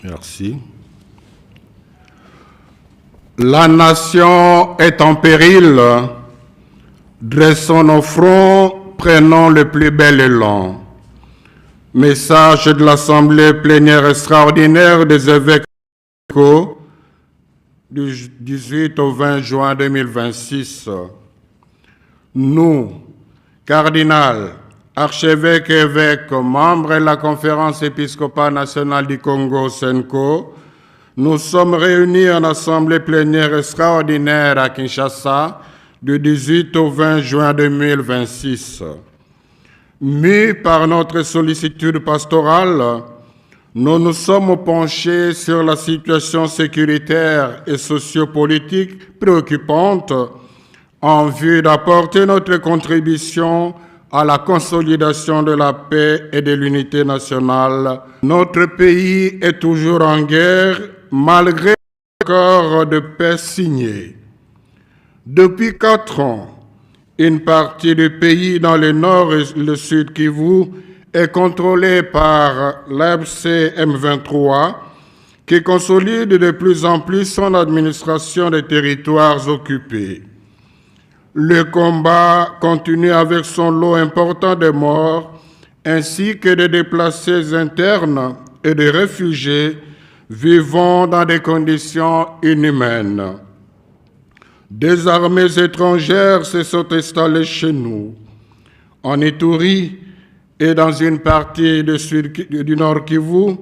Merci. La nation est en péril. Dressons nos fronts, prenons le plus bel élan. Message de l'Assemblée plénière extraordinaire des évêques du 18 au 20 juin 2026. Nous, cardinal, archevêques et évêques, membres de la Conférence épiscopale nationale du Congo, SENCO, nous sommes réunis en Assemblée plénière extraordinaire à Kinshasa du 18 au 20 juin 2026. Mus par notre sollicitude pastorale, nous nous sommes penchés sur la situation sécuritaire et sociopolitique préoccupante en vue d'apporter notre contribution à la consolidation de la paix et de l'unité nationale. Notre pays est toujours en guerre malgré l'accord de paix signé. Depuis 4 ans, une partie du pays dans le nord et le sud Kivu est contrôlée par l'AFC M23 qui consolide de plus en plus son administration des territoires occupés. Le combat continue avec son lot important de morts ainsi que de déplacés internes et de réfugiés vivant dans des conditions inhumaines. Des armées étrangères se sont installées chez nous. En Ituri et dans une partie du Nord Kivu,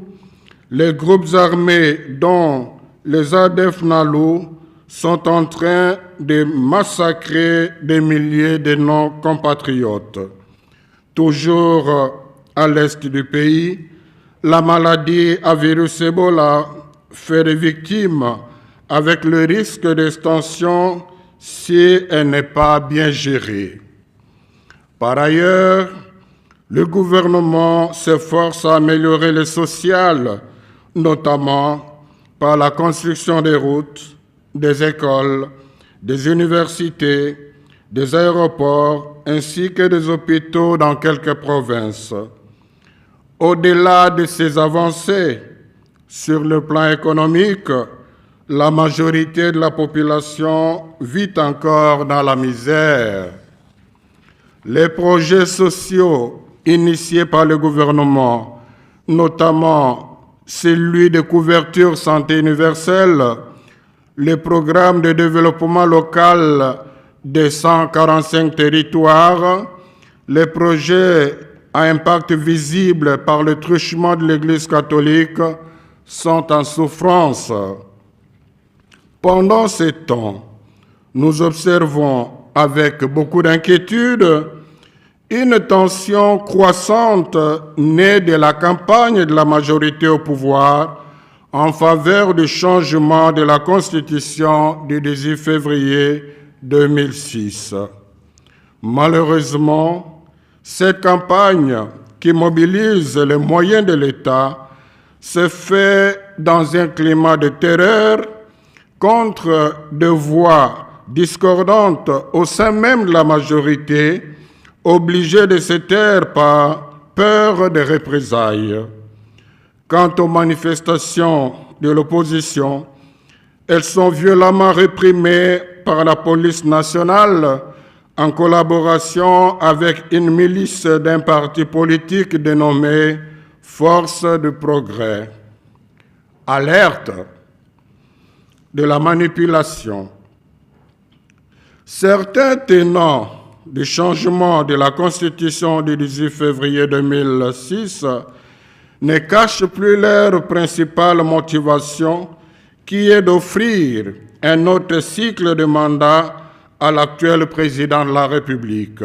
les groupes armés, dont les ADF NALU, sont en train de massacrer des milliers de nos compatriotes. Toujours à l'est du pays, la maladie à virus Ebola fait des victimes avec le risque d'extension si elle n'est pas bien gérée. Par ailleurs, le gouvernement s'efforce à améliorer le social, notamment par la construction des routes, des écoles, des universités, des aéroports, ainsi que des hôpitaux dans quelques provinces. Au-delà de ces avancées, sur le plan économique, la majorité de la population vit encore dans la misère. Les projets sociaux initiés par le gouvernement, notamment celui de couverture santé universelle, le programme de développement local des 145 territoires, les projets à impact visible par le truchement de l'Église catholique sont en souffrance. Pendant ce temps, nous observons avec beaucoup d'inquiétude une tension croissante née de la campagne de la majorité au pouvoir en faveur du changement de la Constitution du 18 février 2006. Malheureusement, cette campagne qui mobilise les moyens de l'État se fait dans un climat de terreur contre des voix discordantes au sein même de la majorité, obligées de se taire par peur de représailles. Quant aux manifestations de l'opposition, elles sont violemment réprimées par la police nationale en collaboration avec une milice d'un parti politique dénommé Force du Progrès. Alerte de la manipulation. Certains tenants du changement de la Constitution du 18 février 2006 ne cachent plus leur principale motivation, qui est d'offrir un autre cycle de mandat à l'actuel président de la République,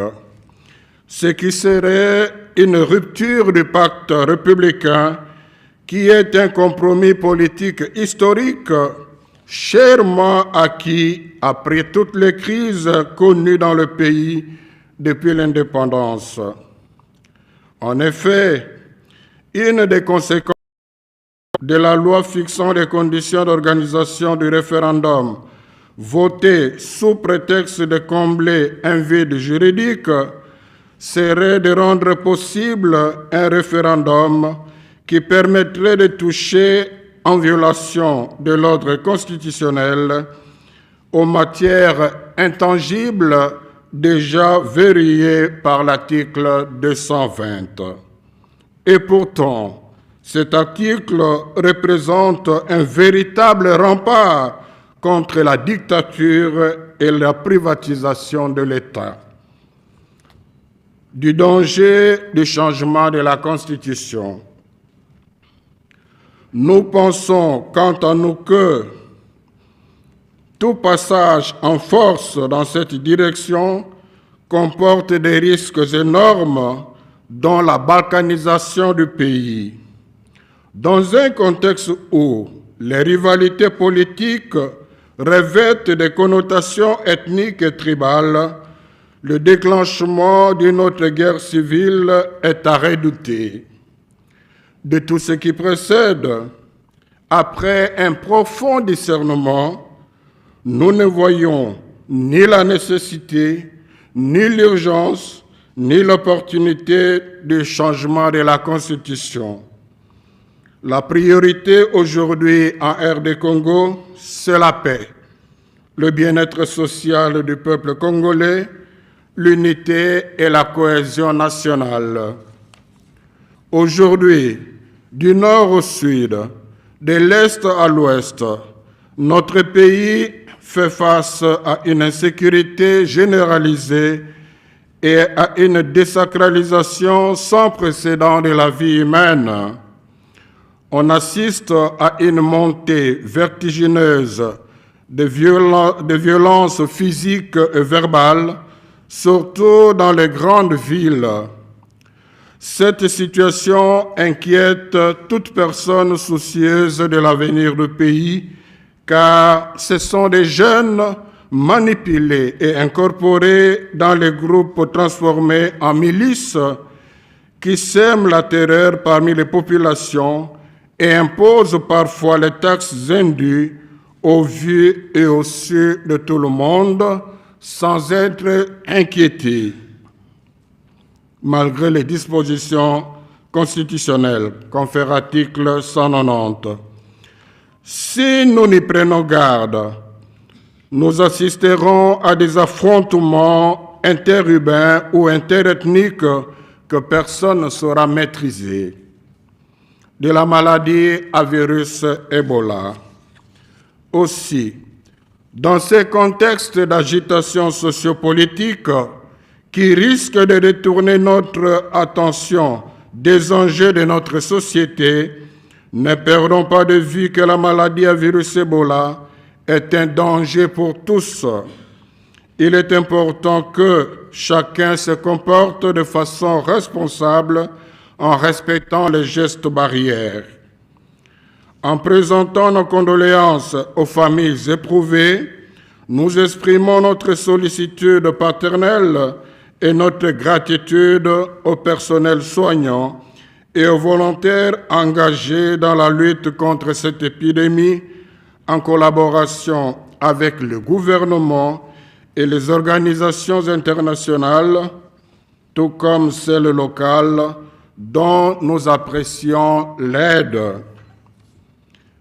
ce qui serait une rupture du pacte républicain qui est un compromis politique historique chèrement acquis après toutes les crises connues dans le pays depuis l'indépendance. En effet, une des conséquences de la loi fixant les conditions d'organisation du référendum, votée sous prétexte de combler un vide juridique, serait de rendre possible un référendum qui permettrait de toucher en violation de l'ordre constitutionnel aux matières intangibles déjà verrouillées par l'article 220. Et pourtant, cet article représente un véritable rempart contre la dictature et la privatisation de l'État. Du danger du changement de la Constitution. Nous pensons, quant à nous, que tout passage en force dans cette direction comporte des risques énormes, dont la balkanisation du pays. Dans un contexte où les rivalités politiques revêtent des connotations ethniques et tribales, le déclenchement d'une autre guerre civile est à redouter. De tout ce qui précède, après un profond discernement, nous ne voyons ni la nécessité, ni l'urgence, ni l'opportunité du changement de la Constitution. La priorité aujourd'hui en RD Congo, c'est la paix, le bien-être social du peuple congolais, l'unité et la cohésion nationale. Aujourd'hui, du nord au sud, de l'est à l'ouest, notre pays fait face à une insécurité généralisée et à une désacralisation sans précédent de la vie humaine. On assiste à une montée vertigineuse de violences physiques et verbales, surtout dans les grandes villes. Cette situation inquiète toute personne soucieuse de l'avenir du pays, car ce sont des jeunes manipulés et incorporés dans les groupes transformés en milices qui sèment la terreur parmi les populations et imposent parfois les taxes indues au vu et au su de tout le monde sans être inquiétés, malgré les dispositions constitutionnelles, confère article 190. Si nous n'y prenons garde, nous assisterons à des affrontements interurbains ou interethniques que personne ne saura maîtriser. De la maladie à virus Ebola. Aussi, dans ces contextes d'agitation sociopolitique qui risquent de détourner notre attention des enjeux de notre société, ne perdons pas de vue que la maladie à virus Ebola est un danger pour tous. Il est important que chacun se comporte de façon responsable en respectant les gestes barrières. En présentant nos condoléances aux familles éprouvées, nous exprimons notre sollicitude paternelle et notre gratitude au personnel soignant et aux volontaires engagés dans la lutte contre cette épidémie en collaboration avec le gouvernement et les organisations internationales, tout comme celles locales, dont nous apprécions l'aide.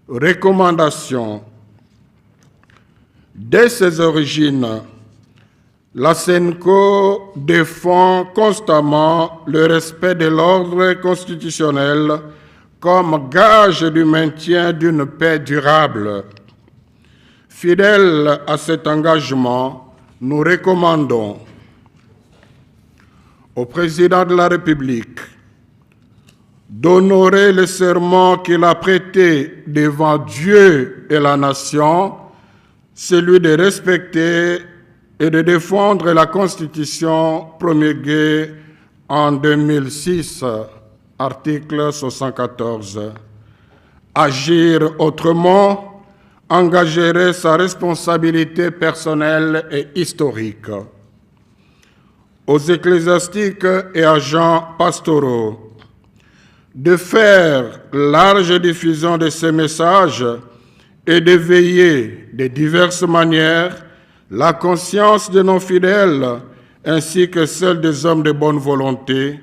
Recommandations. Dès ses origines, la CENCO défend constamment le respect de l'ordre constitutionnel comme gage du maintien d'une paix durable. Fidèles à cet engagement, nous recommandons au Président de la République d'honorer le serment qu'il a prêté devant Dieu et la nation, celui de respecter et de défendre la Constitution promulguée en 2006, article 74. Agir autrement engagerait sa responsabilité personnelle et historique. Aux ecclésiastiques et agents pastoraux, de faire large diffusion de ces messages et de veiller de diverses manières la conscience de nos fidèles ainsi que celle des hommes de bonne volonté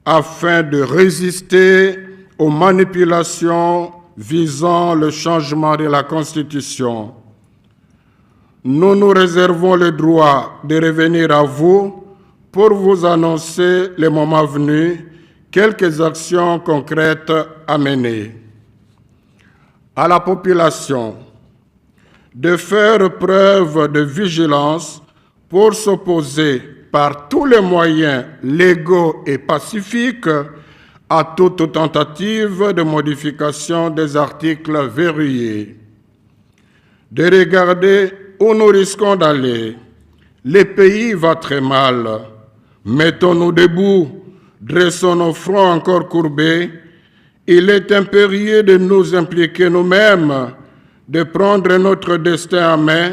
afin de résister aux manipulations visant le changement de la Constitution. Nous nous réservons le droit de revenir à vous pour vous annoncer, le moment venu, quelques actions concrètes à mener. À la population de faire preuve de vigilance pour s'opposer par tous les moyens légaux et pacifiques à toute tentative de modification des articles verrouillés. De regarder où nous risquons d'aller. Le pays va très mal. Mettons-nous debout, dressons nos fronts encore courbés. Il est impérieux de nous impliquer nous-mêmes, de prendre notre destin en main,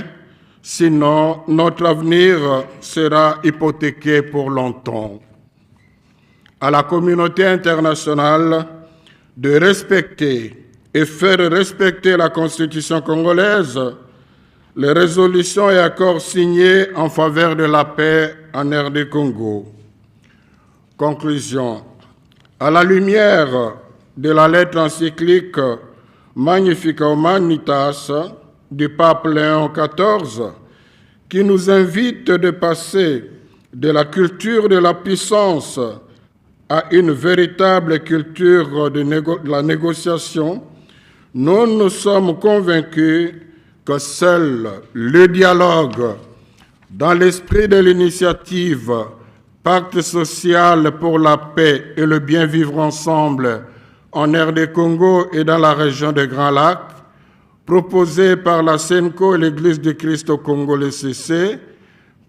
sinon notre avenir sera hypothéqué pour longtemps. À la communauté internationale de respecter et faire respecter la Constitution congolaise, les résolutions et accords signés en faveur de la paix en RD Congo. Conclusion. À la lumière de la lettre encyclique Magnificat Humanitas du pape Léon XIV, qui nous invite de passer de la culture de la puissance à une véritable culture de la négociation, nous sommes convaincus que seul le dialogue, dans l'esprit de l'initiative Pacte social pour la paix et le bien vivre ensemble en RD Congo et dans la région des Grands Lacs, proposé par la SENCO et l'Église du Christ au Congo, le CC,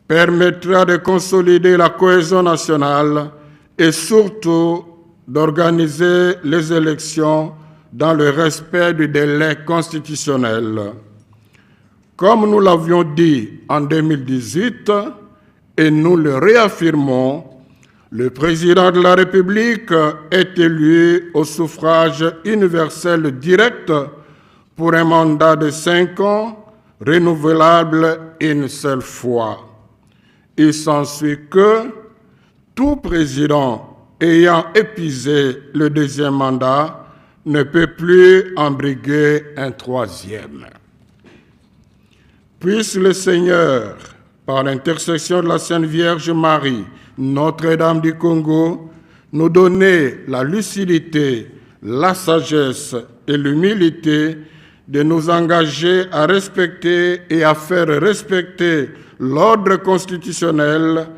permettra de consolider la cohésion nationale et surtout d'organiser les élections dans le respect du délai constitutionnel. Comme nous l'avions dit en 2018, et nous le réaffirmons, le président de la République est élu au suffrage universel direct pour un mandat de 5 ans, renouvelable une seule fois. Il s'ensuit que tout président ayant épuisé le 2e mandat ne peut plus en briguer un 3e. Puisse le Seigneur, par l'intercession de la Sainte Vierge Marie, Notre-Dame du Congo, nous donner la lucidité, la sagesse et l'humilité de nous engager à respecter et à faire respecter l'ordre constitutionnel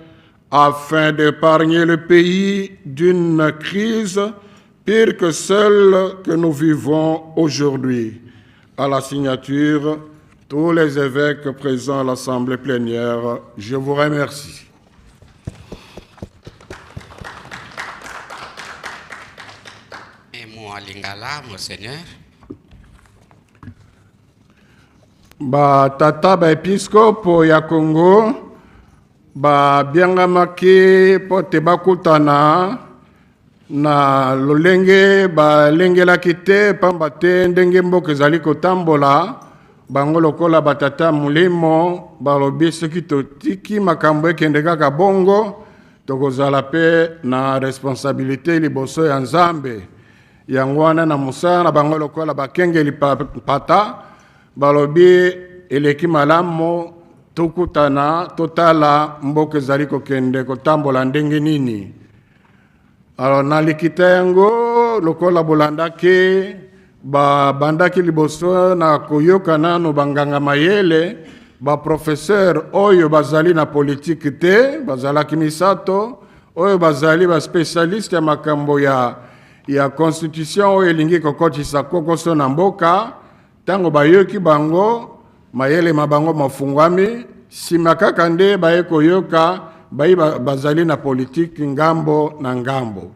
afin d'épargner le pays d'une crise pire que celle que nous vivons aujourd'hui. À la signature, tous les évêques présents à l'Assemblée plénière, je vous remercie. Un mot à Lingala, Monseigneur. Tata Episcopo ya Congo, biangamaki pote bakutana na lolenge balengelaki te pamba te ndenge mboka ezali kotambola. Bango lokola batata mulimo balobi soki totiki makambo ekende kaka bongo tokozala pe na responsabilité liboso ya Nzambe. Yango wana na mosala na bango lokola bakengeli pata balobi eleki malamu tokutana totala mboka ezali kokende kotambola ndenge nini. Alors na likita yango lokola bolandaki bandaki liboso na koyokana no banganga mayele professeur oyo bazali na politique te bazalaki misato oyo bazali spécialiste ya makambo ya constitution oyo elingi kokotisa kokoso na mboka tango bayoki bango mayele mabango mafungwami sima kaka nde baye koyoka bazali na politique ngambo na ngambo.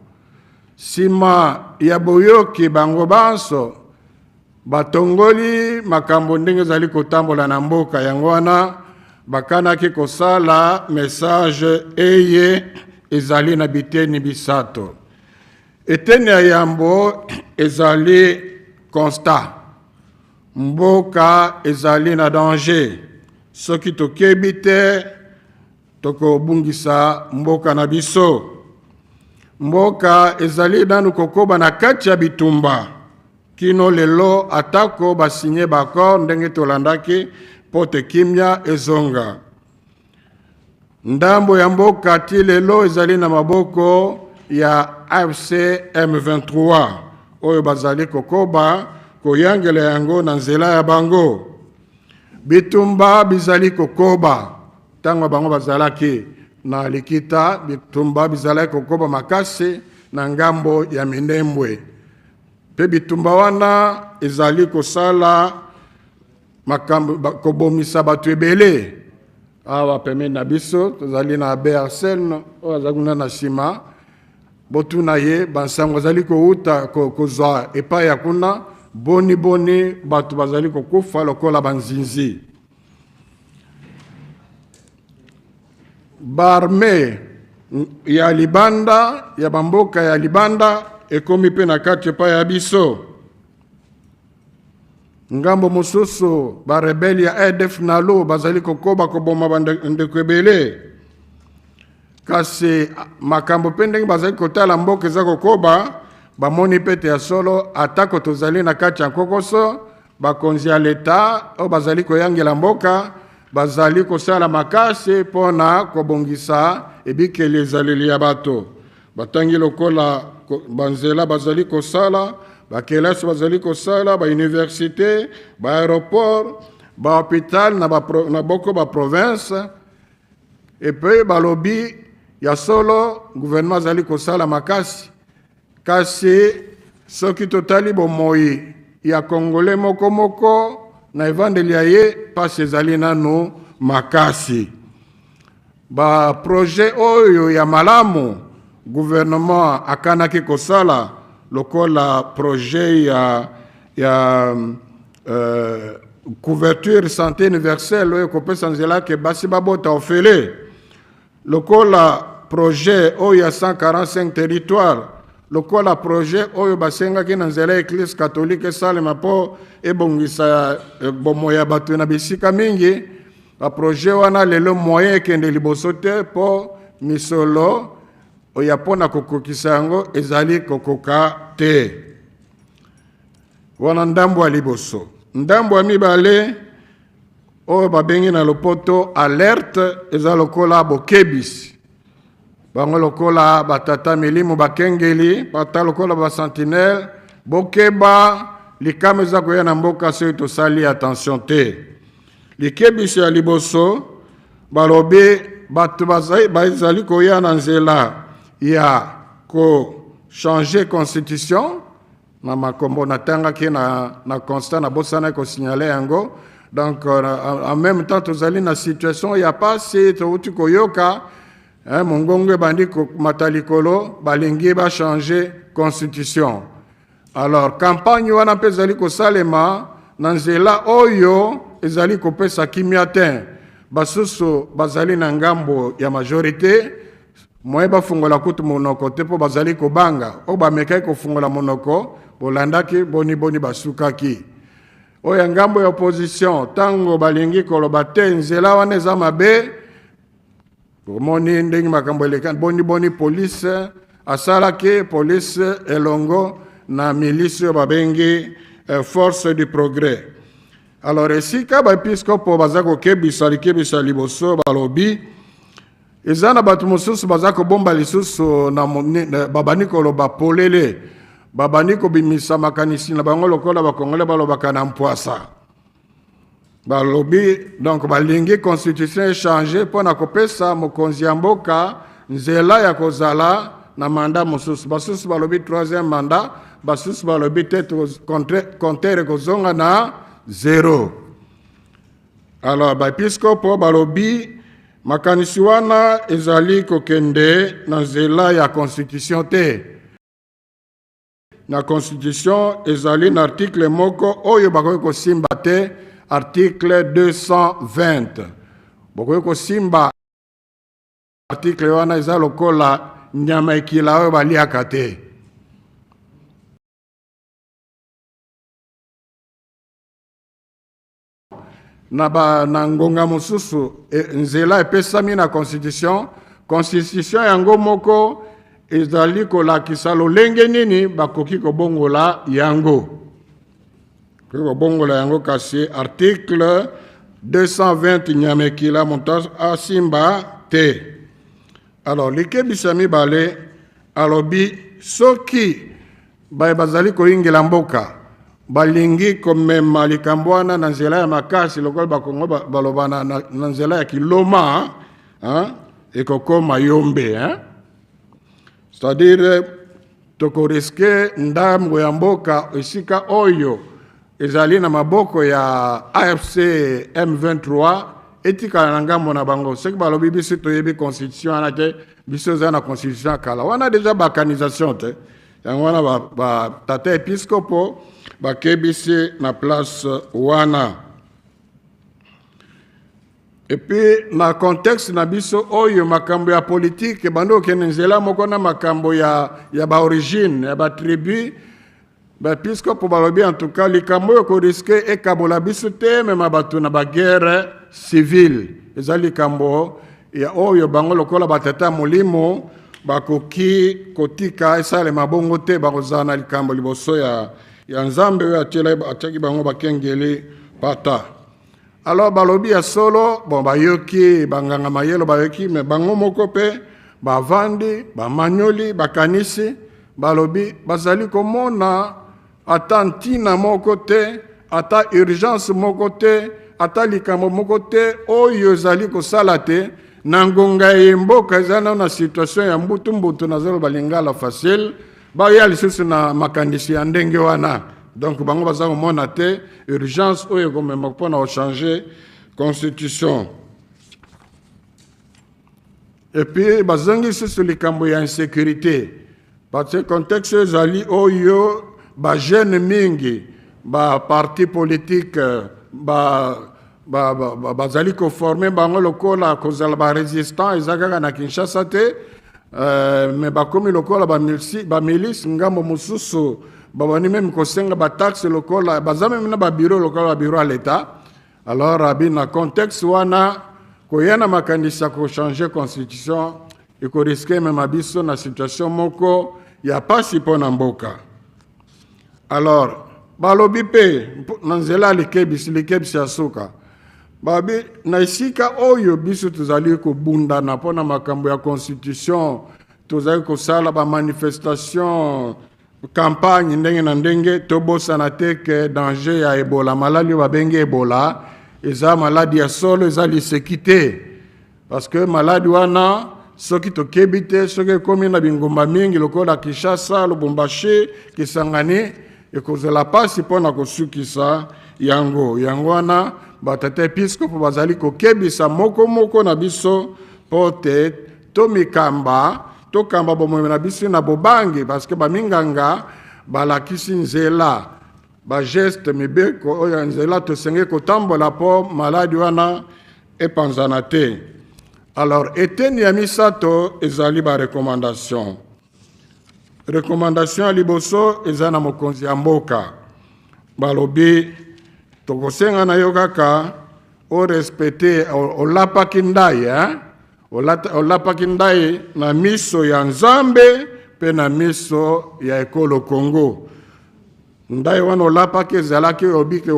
Sima ya boyoki bango banso batongoli makambo ndenge zali kotambola na mboka yango wana bakanaki kosala message eye ezali na biteni bisato. Eteni ya yambo ezali constat. Mboka ezali na danger. Soki tokebi te tokobungisa mboka na biso. Mboka ezali nanu kokoba na kati ya bitumba kino lelo atako basigné bakor ndenge tolandaki pote kimia ezonga. Ndambo ya mboka ti lelo ezali na maboko ya AFC M23 oyo bazali kokoba koyangela yango na nzela ya bango. Bitumba bizali kokoba tango bango bazalaki na likita, bitumba bizali kokoba makasi na ngambo ya Minembwe. Pe bitumba wana ezali kosala makambo kobomisa batu ebele. Awa peme na biso tozali na BRCN oyo azakuna na sima botu na ye bansango azali kouta kozwa epai ya kuna boni batu bazali kokufa lokola banzinzi. Barme ya libanda ya bamboka ya libanda ekomi pe na kati epai ya biso. Ngambo mosusu ba rebeli ya EDF nalo bazali kokoba koboma bandeko ebele. Kasi makambo pe ndenge bazali kotala mboka eza kokoba bamoni pete ya solo atako tozali na kati ya kokoso bakonzi ya leta o bazali koyangela mboka bazali kosala makasi pona kobongisa ebikeli ezaleli ya bato. Batangi lokola banzela bazali kosala, bakelasi bazali kosala, ba université, ba aéroport, ba hôpital na boko ba province. Et puis ba lobby ya solo gouvernement azali kosala makasi. Kasi soki totali bomoi ya Congolais moko na evandeli ya ye pasi ezali nano makasi. Ba projet oyo ya malamu gouvernement akanaki kosala lokola projet ya couverture santé universelle oyo kopesa nzela ke basi babota ofele lokola projet oyo ya 145 territoire lokola projet oyo basengaki na nzela Église catholique esalema mpo ebongisa bomo ya bato na bisika mingi. Ba projet wana lelo moyen ekende liboso te mpo misolo oya pona kokokisa yango ezali kokoka te. Wana ndambo ya liboso. Ndambo ya mibale oyo babengi na lopoto alerte eza lokola bokebisi. Bango lokola batata milimo bakengeli, bata lokola ba sentinelle, bokeba likame za koya na mboka soki tosali attention te. Likebisi ya liboso balobi bato bazali koya na nzela ya ko changer constitution na makombo natangaki na constat na bosana ko signaler yango. Donc en même temps tozali na situation ya pasi touti koyoka mongongo bandi ko matalikolo balingi ba changer constitution. Alors campagne wana pe zali ko salema na nzela oyo ezali kopesa kimia te. Basusu bazali na ngambo ya majorité moye bafungola kutu monoko te po bazali kobanga o bamekai kofungola monoko bolandaki boni basukaki. Oya ngambo ya opposition tango balingi koloba te nzela wana eza mabe moni ndenge makambo eleka boni police asalaki police elongo na milice babengi force du progrès. Alors esika ba episcopo bazako kebisa likebisa liboso balobi ezana batu mosusu bazako bomba lisusu na babani koloba polele babani ko bimisa makanisi na bango lokola bakongole balobaka na mpwasa balobi donc balingi constitution échanger pona kopesa mokonzi ya mboka nzela ya kozala na mandat mosusu basusu balobi 3e mandat basusu balobi tete compteur kozonga na 0. Alors ba episcopo balobi makanisi wana ezali kokende na nzela ya constitution te. Na constitution ezali na article moko oyo bakoki kosimba te article 220. Bakoki kosimba article wana eza lokola nyama ekila oyo baliaka te. Na ngonga mosusu nzela epesami na constitution yango moko ezali kolakisa lolenge nini bakoki kobongola yango. bongola yango kasi article 220 nyamekila montage asimba te. Alors likebisa mibale alobi soki bazali koyingela mboka balingi komema likambo wana na nzela ya makasi lokola bakongo baloba na nzela ya kiloma ekokoma yombe. C'est-à-dire tokoriske ndambo ya mboka esika oyo ezali na maboko ya AFC M23 etikala na ngambo na bango. Soki balobi biso toyebi constitution wana te biso eza na constitution kala wana deja bakanisation te yango wana batata episkopo bakebisi na place wana. Et puis na contexte na biso oyo makambo ya politique bando okende nzela moko na makambo ya ba origine ya ba tribu ba episkopo balobi en tout cas likambo yo ko risque ekabola biso te mema bato na ba guerre civile ezali likambo ya oyo bango lokola batata molimo bakoki kotika esale mabongo te bakozana likambo liboso ya nzambe oyo atiaki bango bakengeli pata. Alors balobi ya solo bon bayoki banganga mayelo bayoki me bango moko pe bavandi bamanyoli bakanisi balobi bazali komona ata ntina moko te ata urgence moko te ata likambo moko te oyo ezali kosala te na ngonga ya mboka ezali na situation ya mbutu na zelo balingala facile baya lisusu na makanisi ya ndenge wana. Donc bango baza komona te urgence oyo komema mpona changer constitution. Et puis bazangi sur likambo ya insécurité parce que contexte ezali oyo ba jeune mingi ba parti politique bazali ko former bango lokola kozala ba résistant ezaka na Kinshasa te mais bakomi lokola ba milice ngambo mususu babani même kosenga ba taxe lokola bazame na ba bureau lokola ba bureau à l'état. Alors abi na contexte wana koyana makanisa ko changer constitution et ko risquer même abiso na situation moko ya pasi pona mboka. Alors balobi pe nanzela likebisi asuka babi na isika oyo biso tuzali ko bunda na pona makambo ya constitution tuzali ko sala ba manifestation campagne ndenge na ndenge tobosana te ke danger ya Ebola maladi babenge Ebola eza maladi ya solo eza lisekite parce que maladi wana soki tokebi te soki komi na bingumba mingi lokola Kinshasa Lubumbashi Kisangani ekozela pasi mpona kosukisa yango wana batata episkopo bazali kokebisa moko na biso po te tokamba bomoi na biso na bobangi parce que baminganga balakisi nzela ba geste mibeko oyo nzela tosenge kotambola po maladi wana epanzana te. Alors eteni ya misato ezali ba recommandation ya liboso eza na mokonzi ya mboka balobi tokosenga na yo kaka o respecter olapaki ndai olapaki ndai na miso ya nzambe pe na miso ya ekolo Congo. Ndai wana olapaki ezalaki obiki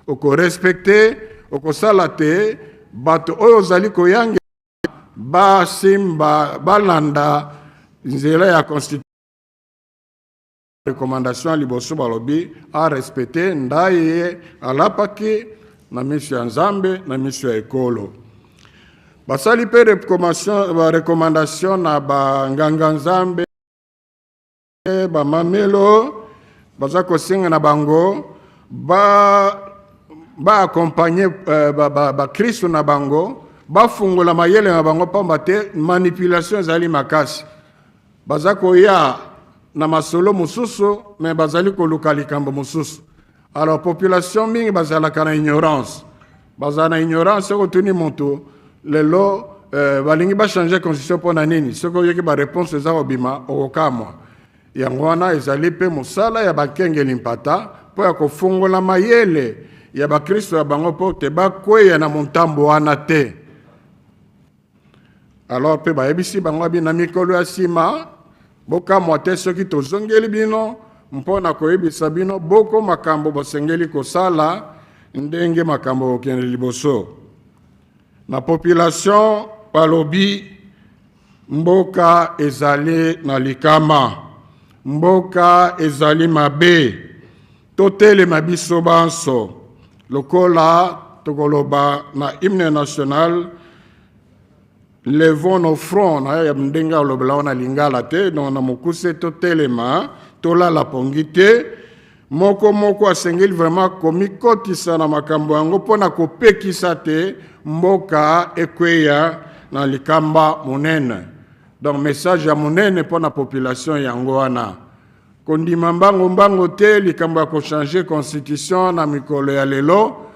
okorespecte okosala te bato oyo ozali koyange basimba balanda nzela ya constitution. Recommandation liboso balobi a respecter ndai alapaki na miso ya nzambe na miso ya ekolo. Basali pe recommandation na banganga nzambe bamamelo baza kosenga na bango accompagner Kristo na bango bafungola mayele na bango pamba te manipulation ezali makasi baza koya na masolo mususu mais bazali koluka likambo mususu. Alors population mingi bazalaka na ignorance okotuni moto lelo balingi changer constitution pona nini soko yoki ba réponse eza obima okamwa yango wana ezali pe mosala ya bakengeli mpata po ya kofungola mayele ya bakristo ya bango po te bakweya na montambo wana te. Alors pe bayebisi bango bina mikolo ya sima bokamwa te soki tozongeli bino mpona koyebisa bino boko makambo bosengeli kosala ndenge makambo okende liboso. Na population balobi mboka ezali na likama, mboka ezali mabe, totelema biso banso lokola tokoloba na hymne national levons nos fronts na ya mdenga olobela na lingala te donc na mokuse totelema tolala pongi te moko asengeli vraiment komikotisa na makambo yango mpona kopekisa te mboka ekweya na likamba monene. Donc message ya monene mpona population yango wana kondima mbango te likambo ya kochange constitution na mikolo ya lelo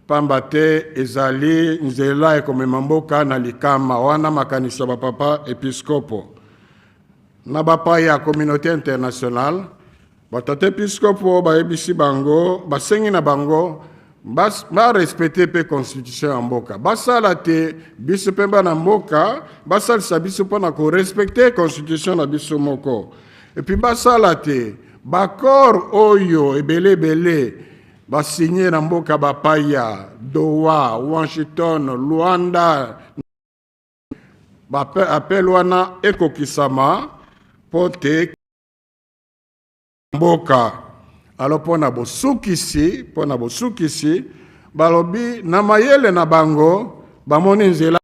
pamba te ezali nzela ekomema mboka na likama wana makanisi ya bapapa episkopo na bapa ya communauté internationale batata episkopo bayebisi bango basengi na bango barespecte pe constitution ya mboka basala te biso mpe bana mboka basalisa biso mpona korespecte constitution na biso moko epuis basala te bakor oyo ebele basigné na mboka bapaya Doha, Washington, Luanda appel wana ekokisama pote mboka alo pona bosukisi balobi na mayele na bango bamoni nzela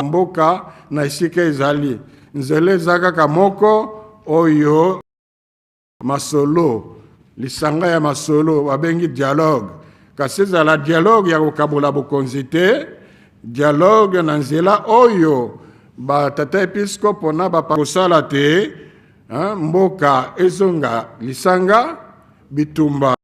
mboka na esika ezali nzela ezaka moko oyo masolo lisanga ya masolo babengi dialogue kasi ezala dialogue ya kokabola bokonzi te dialogue na nzela oyo batata episkopo na bapakosala te mboka ezonga lisanga bitumba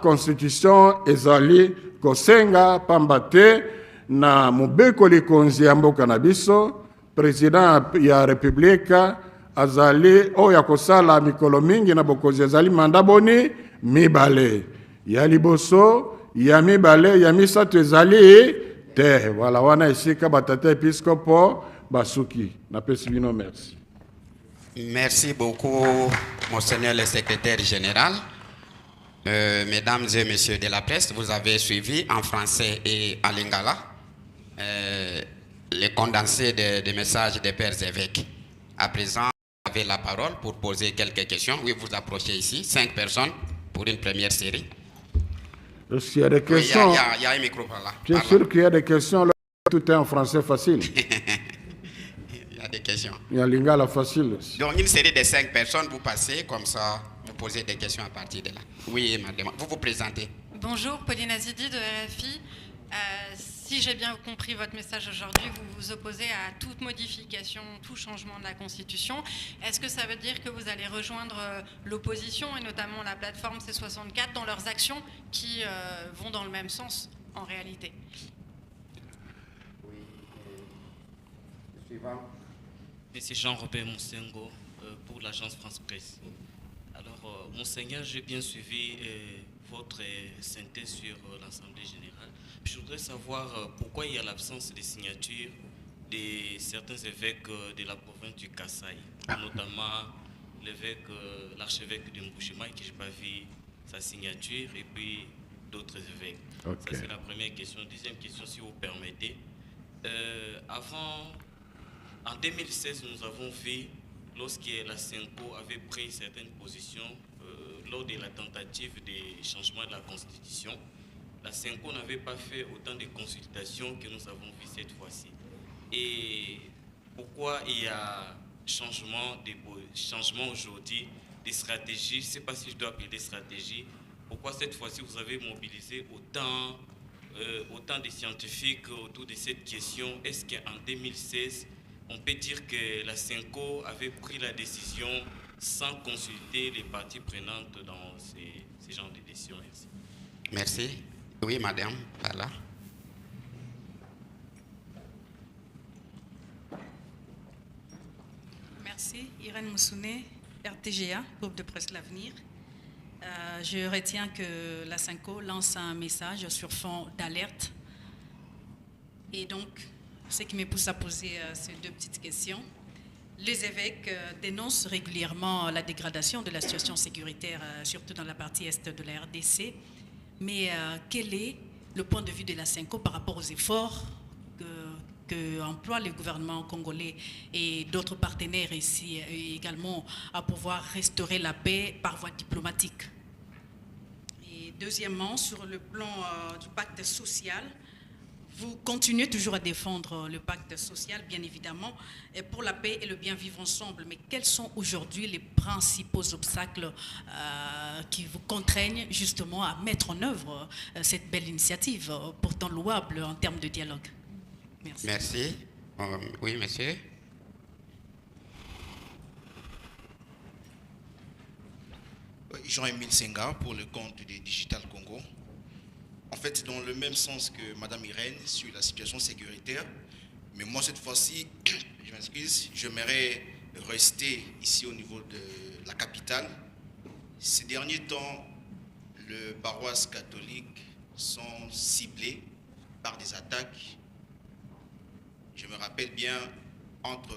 constitution ezali kosenga pamba te na mobeko likonzi ya mboka na biso président ya république azali oya kosala mikolo mingi na bokonzi azali manda boni mibale ya liboso ya mibale ya misato ezali te voilà wana esika batata episkopo basuki napesi bino merci. Merci beaucoup monseigneur le secrétaire général. Mesdames et messieurs de la presse, vous avez suivi en français et en lingala les condensés des messages des pères évêques. À présent, vous avez la parole pour poser quelques questions. Oui, vous approchez ici, 5 personnes pour une première série. Est-ce qu'il y a des questions? Il y a un micro par là. Tu es sûr qu'il y a des questions là? Tout est en français facile. Il y a des questions. Il y a lingala facile aussi. Donc, une série de 5 personnes, vous passez comme ça, vous posez des questions à partir de là. Oui, madame, vous vous présentez. Bonjour, Pauline Azidi de RFI. Si j'ai bien compris votre message aujourd'hui, vous vous opposez à toute modification, tout changement de la Constitution. Est-ce que ça veut dire que vous allez rejoindre l'opposition et notamment la plateforme C64 dans leurs actions qui vont dans le même sens en réalité? Oui. Suivant. Monsieur Jean-Robert Moussengo pour l'agence France Presse. Alors, Monseigneur, j'ai bien suivi votre synthèse sur l'Assemblée générale. Je voudrais savoir pourquoi il y a l'absence de signature de certains évêques de la province du Kasaï, notamment l'archevêque de Mbujimaï, que je n'ai pas vu sa signature, et puis d'autres évêques. Okay. Ça, c'est la première question. Deuxième question, si vous permettez. En 2016, nous avons vu, lorsque la CENCO avait pris certaines positions lors de la tentative de changement de la Constitution, la CENCO n'avait pas fait autant de consultations que nous avons vu cette fois-ci. Et pourquoi il y a changement aujourd'hui des stratégies, je ne sais pas si je dois appeler des stratégies, pourquoi cette fois-ci vous avez mobilisé autant de scientifiques autour de cette question? Est-ce qu'en 2016, on peut dire que la CENCO avait pris la décision sans consulter les parties prenantes dans ces genres de décisions? Merci. Merci. Oui, madame, par là. Merci. Irène Moussouné, RTGA, groupe de presse L'Avenir. Je retiens que la CENCO lance un message sur fond d'alerte. Et donc, ce qui me pousse à poser ces deux petites questions. Les évêques dénoncent régulièrement la dégradation de la situation sécuritaire, surtout dans la partie est de la RDC. Mais quel est le point de vue de la SENCO par rapport aux efforts que emploient le gouvernement congolais et d'autres partenaires ici également à pouvoir restaurer la paix par voie diplomatique? Et deuxièmement, sur le plan du pacte social, vous continuez toujours à défendre le pacte social, bien évidemment, pour la paix et le bien vivre ensemble. Mais quels sont aujourd'hui les principaux obstacles qui vous contraignent justement à mettre en œuvre cette belle initiative, pourtant louable en termes de dialogue? Merci. Merci. Oui, monsieur. Jean-Émile Senga pour le compte de Digital Congo. En fait, dans le même sens que Madame Irène sur la situation sécuritaire, mais moi cette fois-ci, je m'excuse, j'aimerais rester ici au niveau de la capitale. Ces derniers temps, les paroisses catholiques sont ciblées par des attaques. Je me rappelle bien, entre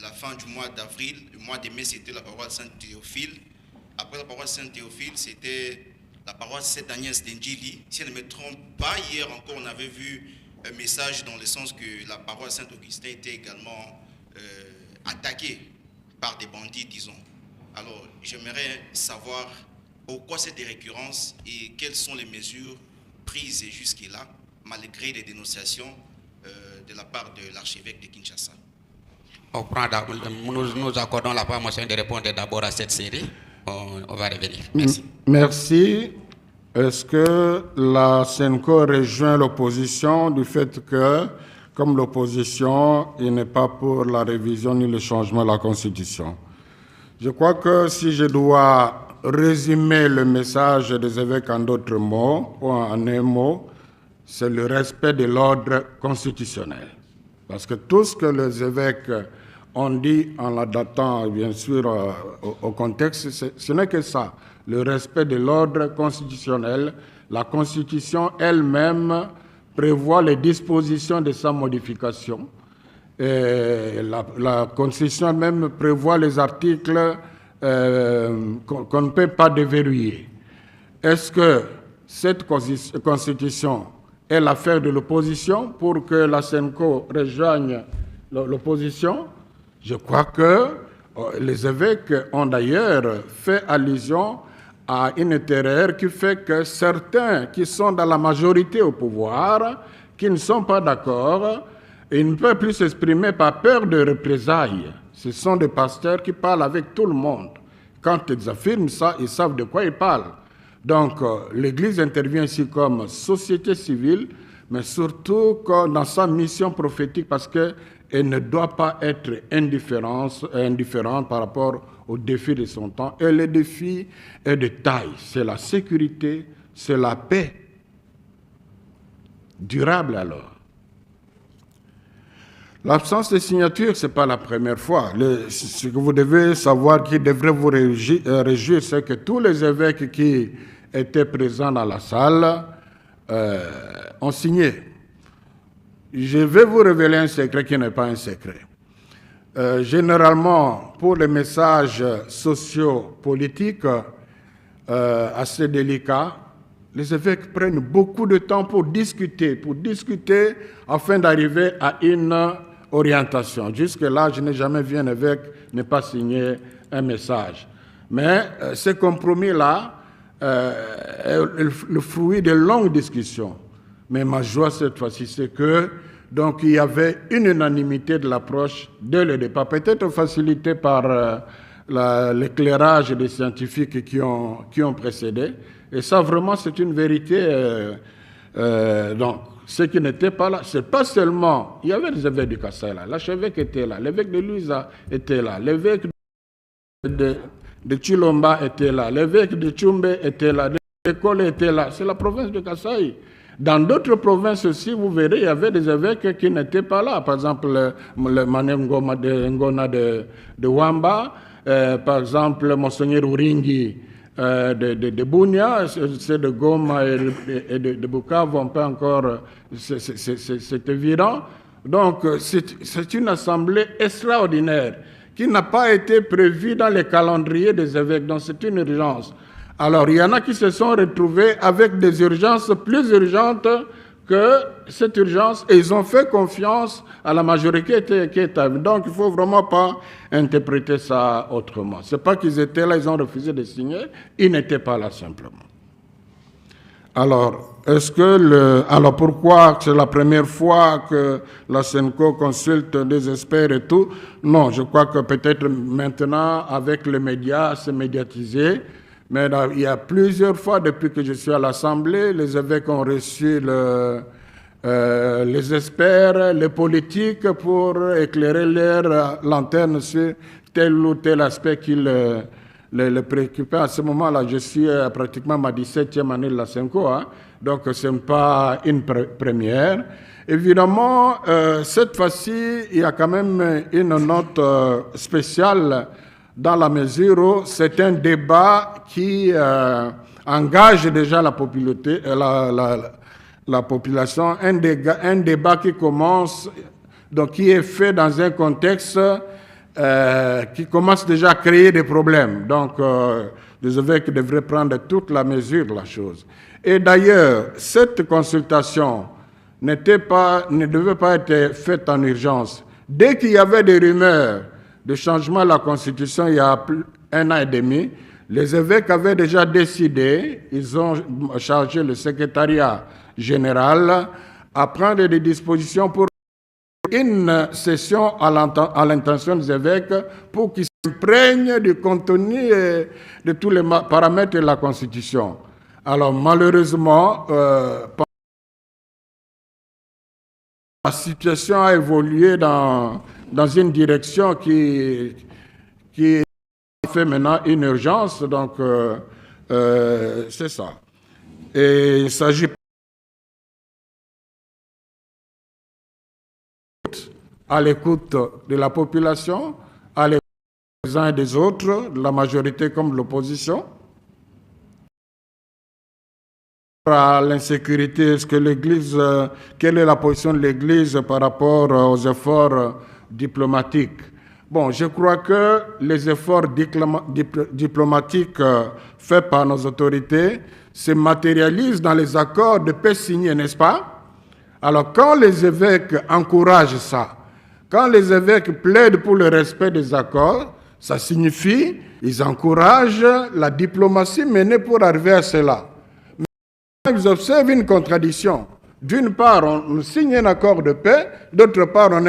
la fin du mois d'avril, le mois de mai, c'était la paroisse Saint-Théophile. Après la paroisse Saint-Théophile, c'était la paroisse Sainte-Agnès d'Endjili. Si je ne me trompe pas, hier encore, on avait vu un message dans le sens que la paroisse Saint-Augustin était également attaquée par des bandits, disons. Alors, j'aimerais savoir pourquoi cette récurrence et quelles sont les mesures prises jusque-là, malgré les dénonciations de la part de l'archevêque de Kinshasa. Nous accordons la parole de répondre d'abord à cette série. On va revenir. Merci. Merci. Est-ce que la SENCO rejoint l'opposition du fait que, comme l'opposition, il n'est pas pour la révision ni le changement de la Constitution? Je crois que si je dois résumer le message des évêques en d'autres mots, ou en un mot, c'est le respect de l'ordre constitutionnel. Parce que tout ce que les évêques ont dit en l'adaptant, bien sûr, au contexte, ce n'est que ça, le respect de l'ordre constitutionnel. La Constitution elle-même prévoit les dispositions de sa modification. Et la Constitution elle-même prévoit les articles qu'on ne peut pas déverrouiller. Est-ce que cette Constitution est l'affaire de l'opposition pour que la SENCO rejoigne l'opposition? Je crois que les évêques ont d'ailleurs fait allusion à une terreur qui fait que certains qui sont dans la majorité au pouvoir, qui ne sont pas d'accord, ils ne peuvent plus s'exprimer par peur de représailles. Ce sont des pasteurs qui parlent avec tout le monde. Quand ils affirment ça, ils savent de quoi ils parlent. Donc, l'Église intervient ici comme société civile, mais surtout dans sa mission prophétique, parce qu'elle ne doit pas être indifférente par rapport aux défis de son temps. Et le défi est de taille. C'est la sécurité, c'est la paix. Durable alors. L'absence de signature, ce n'est pas la première fois. Ce que vous devez savoir, qui devrait vous réjouir, c'est que tous les évêques qui étaient présents dans la salle ont signé. Je vais vous révéler un secret qui n'est pas un secret. Généralement, pour les messages sociaux, politiques assez délicats, les évêques prennent beaucoup de temps pour discuter afin d'arriver à une orientation. Jusque-là, je n'ai jamais vu un évêque ne pas signer un message. Mais ce compromis-là est le fruit de longues discussions. Mais ma joie cette fois-ci, c'est que donc il y avait une unanimité de l'approche dès le départ, peut-être facilitée par l'éclairage des scientifiques qui ont précédé. Et ça, vraiment, c'est une vérité. Donc, ceux qui n'étaient pas là, c'est pas seulement... Il y avait des évêques du Kassai là, l'archevêque était là, l'évêque de Luisa était là, l'évêque de Chilomba était là, l'évêque de Tchumbe était là, l'école était là. C'est la province de Kassai. Dans d'autres provinces aussi, vous verrez, il y avait des évêques qui n'étaient pas là. Par exemple, le Manem Ngona de Wamba, par exemple, Monseigneur Uringi de Bunia, ceux de Goma et de Bukavu, on peut encore, c'est évident. Donc, c'est une assemblée extraordinaire qui n'a pas été prévue dans les calendriers des évêques, donc c'est une urgence. Alors, il y en a qui se sont retrouvés avec des urgences plus urgentes que cette urgence, et ils ont fait confiance à la majorité qui est à. Donc, il ne faut vraiment pas interpréter ça autrement. Ce n'est pas qu'ils étaient là, ils ont refusé de signer, ils n'étaient pas là simplement. Alors, alors pourquoi c'est la première fois que la SENCO consulte des experts et tout? Non, je crois que peut-être maintenant, avec les médias, c'est médiatisé. Mais là, il y a plusieurs fois, depuis que je suis à l'Assemblée, les évêques ont reçu les experts, les politiques pour éclairer leur lanterne sur tel ou tel aspect qui les préoccupait. À ce moment-là, je suis pratiquement ma 17e année de la SENCO, hein, donc ce n'est pas une première. Évidemment, cette fois-ci, il y a quand même une note spéciale dans la mesure où c'est un débat qui engage déjà la population, un débat qui commence, donc qui est fait dans un contexte qui commence déjà à créer des problèmes. Donc, les évêques devraient prendre toute la mesure de la chose. Et d'ailleurs, cette consultation ne devait pas être faite en urgence. Dès qu'il y avait des rumeurs de changement de la Constitution il y a 1 an et demi, les évêques avaient déjà décidé, ils ont chargé le secrétariat général à prendre des dispositions pour une session à l'intention des évêques pour qu'ils s'imprègnent du contenu et de tous les paramètres de la Constitution. Alors malheureusement, la situation a évolué dans une direction qui fait maintenant une urgence, donc c'est ça. Et il s'agit à l'écoute de la population, à l'écoute des uns et des autres, de la majorité comme de l'opposition. À l'insécurité, est-ce que l'Église, quelle est la position de l'Église par rapport aux efforts diplomatiques? Bon, je crois que les efforts diplomatiques faits par nos autorités se matérialisent dans les accords de paix signés, n'est-ce pas? Alors, quand les évêques encouragent ça, quand les évêques plaident pour le respect des accords, ça signifie qu'ils encouragent la diplomatie menée pour arriver à cela. Ils observent une contradiction. D'une part, on signe un accord de paix, d'autre part, on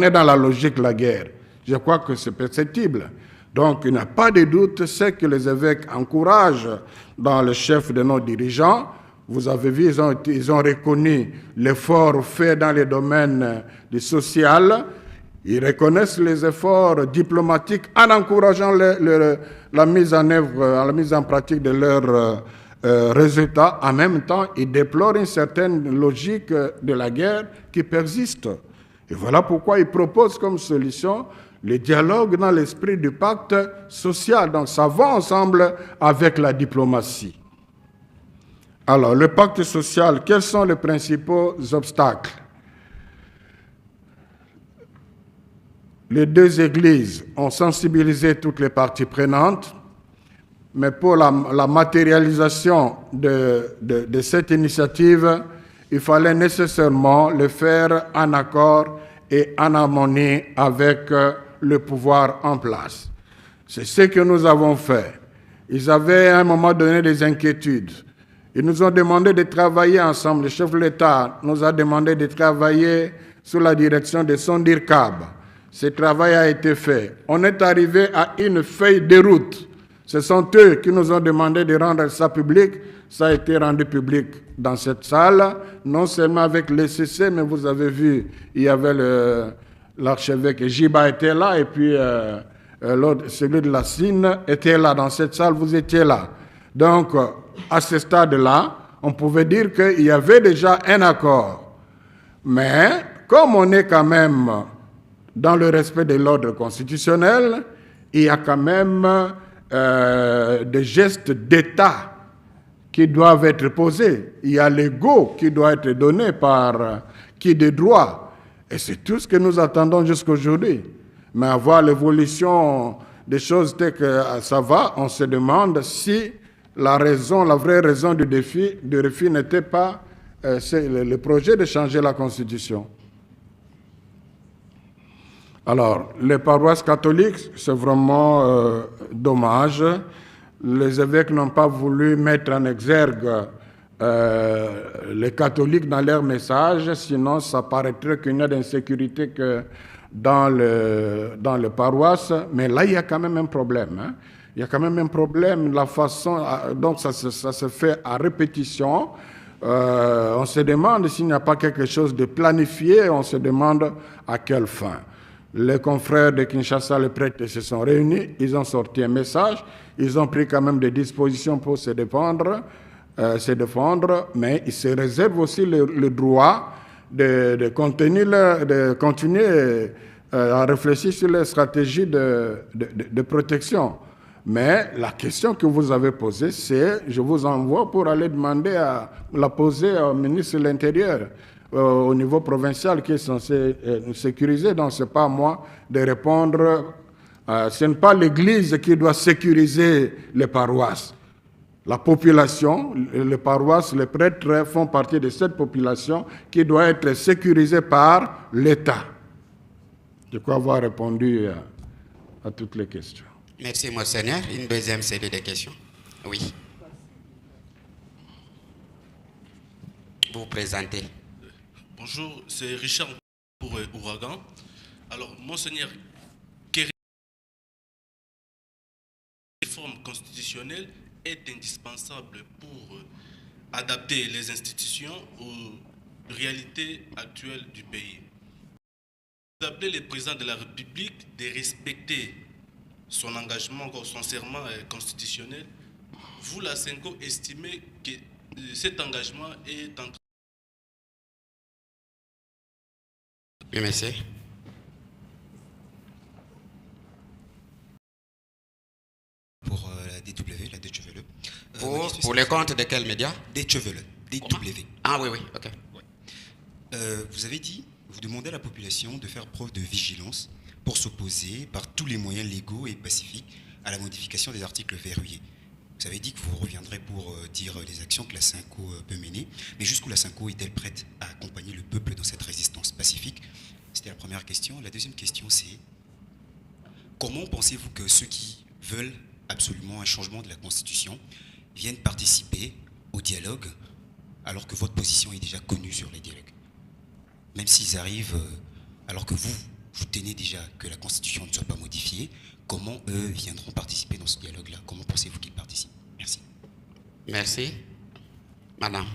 est dans la logique de la guerre. Je crois que c'est perceptible. Donc, il n'y a pas de doute, c'est que les évêques encouragent dans le chef de nos dirigeants. Vous avez vu, ils ont reconnu l'effort fait dans les domaines du social. Ils reconnaissent les efforts diplomatiques en encourageant la mise en œuvre, la mise en pratique de leurs résultats. En même temps, ils déplorent une certaine logique de la guerre qui persiste. Et voilà pourquoi ils proposent comme solution le dialogue dans l'esprit du pacte social. Donc ça va ensemble avec la diplomatie. Alors, le pacte social, quels sont les principaux obstacles? Les deux églises ont sensibilisé toutes les parties prenantes, mais pour la matérialisation de cette initiative, il fallait nécessairement le faire en accord et en harmonie avec le pouvoir en place. C'est ce que nous avons fait. Ils avaient à un moment donné des inquiétudes. Ils nous ont demandé de travailler ensemble. Le chef de l'État nous a demandé de travailler sous la direction de Sondir Kab. Ce travail a été fait. On est arrivé à une feuille de route. Ce sont eux qui nous ont demandé de rendre ça public. Ça a été rendu public dans cette salle, non seulement avec l'ECC, mais vous avez vu, il y avait l'archevêque Jiba était là, et puis celui de la Sine était là dans cette salle, vous étiez là. Donc, à ce stade-là, on pouvait dire qu'il y avait déjà un accord. Mais, comme on est quand même dans le respect de l'ordre constitutionnel, il y a quand même des gestes d'État qui doivent être posés. Il y a l'ego qui doit être donné par qui de droit. Et c'est tout ce que nous attendons jusqu'à aujourd'hui. Mais à voir l'évolution des choses telles que ça va, on se demande si la vraie raison du refus n'était pas le projet de changer la Constitution. Alors, les paroisses catholiques, c'est vraiment dommage. Les évêques n'ont pas voulu mettre en exergue les catholiques dans leur message, sinon ça paraîtrait qu'il n'y a d'insécurité que dans les paroisses. Mais là, il y a quand même un problème. Hein. Il y a quand même un problème, la façon, donc ça se fait à répétition. On se demande s'il n'y a pas quelque chose de planifié, on se demande à quelle fin. Les confrères de Kinshasa, les prêtres, se sont réunis, ils ont sorti un message, ils ont pris quand même des dispositions pour se défendre, mais ils se réservent aussi le droit de continuer à réfléchir sur les stratégies de protection. Mais la question que vous avez posée, c'est, je vous envoie pour aller demander la poser au ministre de l'Intérieur, au niveau provincial qui est censé sécuriser. Donc, ce n'est pas à moi de répondre. Ce n'est pas l'Église qui doit sécuriser les paroisses. La population, les paroisses, les prêtres font partie de cette population qui doit être sécurisée par l'État. Je crois avoir répondu à toutes les questions. Merci, Monseigneur. Une deuxième série de questions. Oui. Vous vous présentez. Bonjour, c'est Richard pour Ouragan. Alors, Monseigneur, quelle réforme constitutionnelle est indispensable pour adapter les institutions aux réalités actuelles du pays? Vous appelez le président de la République de respecter son engagement, son serment constitutionnel. Vous, la CENCO, estimez que cet engagement est en train... Oui, monsieur. Pour la DW, la Deutsche Welle. Pour le compte de quel média? Deutsche Welle, DW. Ah oui, ok. Ouais. Vous avez dit, vous demandez à la population de faire preuve de vigilance pour s'opposer par tous les moyens légaux et pacifiques à la modification des articles verrouillés. Vous avez dit que vous reviendrez pour dire les actions que la CENCO peut mener, mais jusqu'où la CENCO est-elle prête à accompagner le peuple dans cette résistance pacifique? C'était la première question. La deuxième question, c'est comment pensez-vous que ceux qui veulent absolument un changement de la Constitution viennent participer au dialogue alors que votre position est déjà connue sur les dialogues? Même s'ils arrivent alors que vous tenez déjà que la Constitution ne soit pas modifiée, comment eux viendront participer dans ce dialogue-là? Comment pensez-vous qu'ils participent? Merci. Merci. Madame.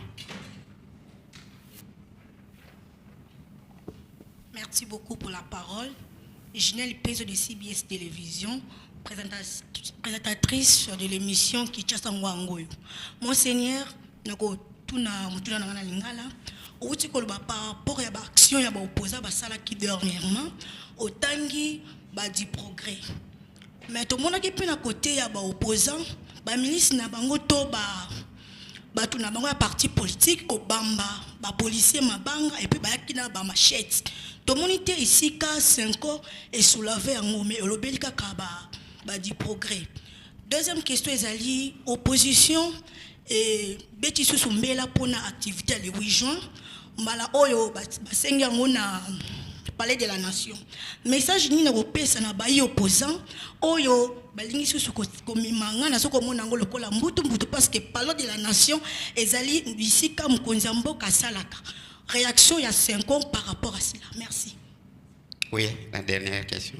Merci beaucoup pour la parole. Ginelle Pezo de CBS Télévision, présentatrice de l'émission Kinshasa Ngwangoyo. Monseigneur, par rapport à l'action ya opposant qui dernièrement autangi dit progrès. Mais tout le monde qui peut à côté ya opposant, ministre na bango to batu na bango parti politique ko bamba policier mabanga et puis ki na ba machette. Tout le monde était ici car 5 ans et soulevé en mais lobeli kaka dit progrès. Deuxième question ezali opposition et beti sous mbela pona activité le 8 juin. Mala oyo basengi yango na palais de la nation. Message ni na kopesa na bayi opposant oyo balingi susu komimanga na soko mona ngo lokola mbutu parce que palais de la nation ezali bisika mukonza mboka salaka. Réaction ya 5 ans par rapport à cela. Merci. Oui, la dernière question.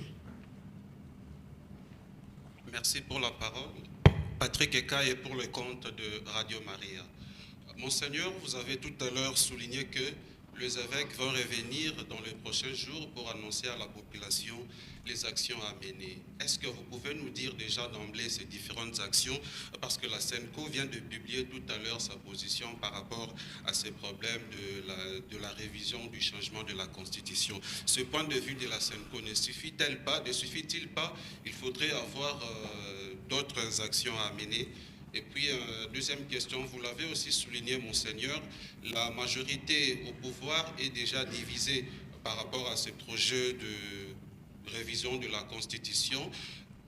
Merci pour la parole. Patrick Ekaye pour le compte de Radio Maria. Monseigneur, vous avez tout à l'heure souligné que les évêques vont revenir dans les prochains jours pour annoncer à la population les actions à mener. Est-ce que vous pouvez nous dire déjà d'emblée ces différentes actions? Parce que la SENCO vient de publier tout à l'heure sa position par rapport à ces problèmes de la révision du changement de la Constitution. Ce point de vue de la SENCO ne suffit-il pas? Il faudrait avoir d'autres actions à mener. Et puis, deuxième question, vous l'avez aussi souligné, Monseigneur, la majorité au pouvoir est déjà divisée par rapport à ce projet de révision de la Constitution.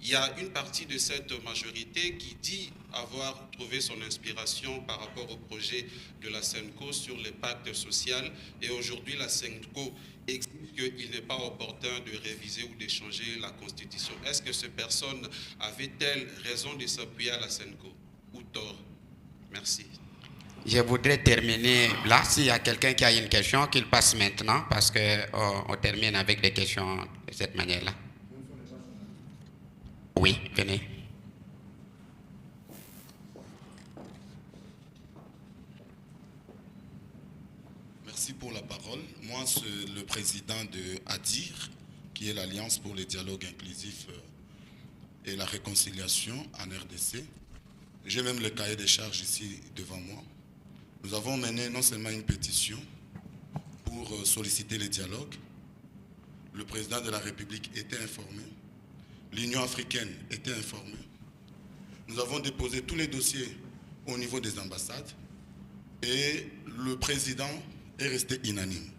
Il y a une partie de cette majorité qui dit avoir trouvé son inspiration par rapport au projet de la SENCO sur les pactes sociaux. Et aujourd'hui, la SENCO exige qu'il n'est pas opportun de réviser ou de changer la Constitution. Est-ce que ces personnes avaient-elles raison de s'appuyer à la SENCO ou tort? Merci. Je voudrais terminer là. S'il y a quelqu'un qui a une question, qu'il passe maintenant, parce qu'on termine avec des questions de cette manière-là. Oui, venez. Merci pour la parole. Moi, c'est le président de ADIR, qui est l'Alliance pour le dialogue inclusif et la réconciliation en RDC. J'ai même le cahier des charges ici devant moi. Nous avons mené non seulement une pétition pour solliciter le dialogue. Le président de la République était informé. L'Union africaine était informée. Nous avons déposé tous les dossiers au niveau des ambassades et le président est resté inanime.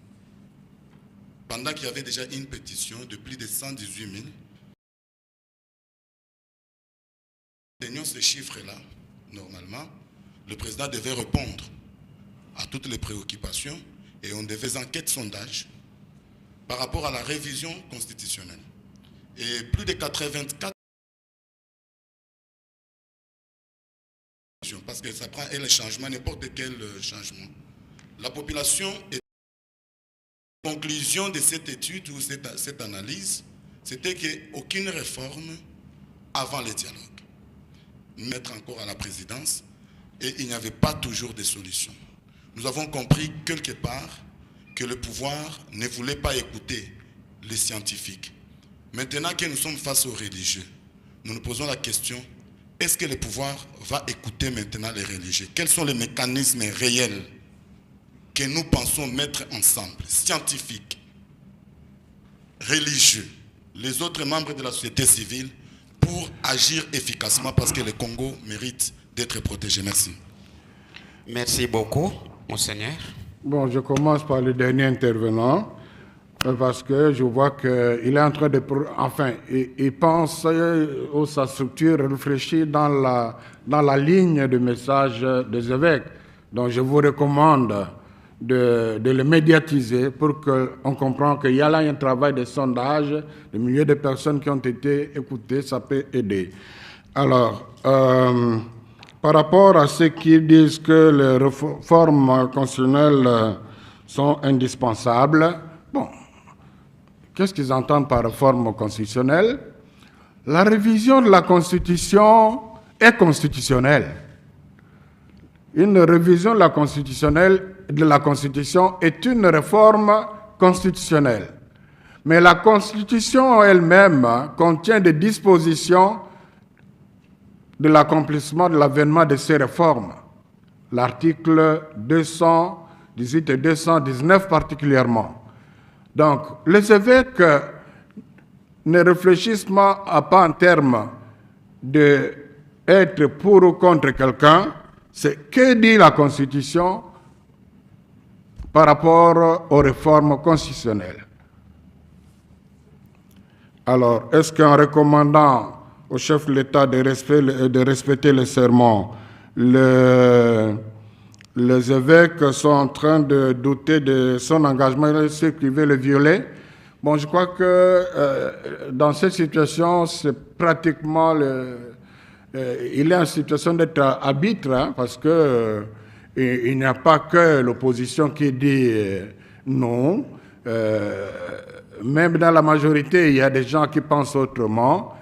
Pendant qu'il y avait déjà une pétition de plus de 118 000, tenions ces chiffres-là, normalement, le président devait répondre à toutes les préoccupations et on devait enquête sondage par rapport à la révision constitutionnelle. Et plus de 84, parce que ça prend et le changement, n'importe quel changement. La population, la conclusion de cette étude ou cette analyse, c'était qu'aucune réforme avant le dialogue. Mettre encore à la présidence et il n'y avait pas toujours de solution. Nous avons compris quelque part que le pouvoir ne voulait pas écouter les scientifiques. Maintenant que nous sommes face aux religieux, nous nous posons la question, est-ce que le pouvoir va écouter maintenant les religieux? Quels sont les mécanismes réels que nous pensons mettre ensemble, scientifiques, religieux, les autres membres de la société civile, pour agir efficacement parce que le Congo mérite d'être protégé. Merci. Merci beaucoup, Monseigneur. Bon, je commence par le dernier intervenant, parce que je vois qu'il est en train de... Enfin, il pense ou sa structure réfléchit dans la ligne de message des évêques. Donc, je vous recommande de le médiatiser pour qu'on comprenne qu'il y a là un travail de sondage, des milliers de personnes qui ont été écoutées, ça peut aider. Alors, par rapport à ceux qui disent que les réformes constitutionnelles sont indispensables, bon, qu'est-ce qu'ils entendent par réforme constitutionnelle? La révision de la Constitution est constitutionnelle. Une révision de la Constitution est une réforme constitutionnelle. Mais la Constitution elle-même contient des dispositions de l'accomplissement de l'avènement de ces réformes. L'article 218 et 219 particulièrement. Donc, les évêques ne réfléchissent pas en termes d'être pour ou contre quelqu'un. C'est que dit la Constitution par rapport aux réformes constitutionnelles. Alors, est-ce qu'en recommandant au chef de l'État de respecter le serment, les évêques sont en train de douter de son engagement, ceux qui veulent le violer? Bon, je crois que dans cette situation, c'est pratiquement il est en situation d'être arbitre, hein, parce que il n'y a pas que l'opposition qui dit non. Même dans la majorité, il y a des gens qui pensent autrement.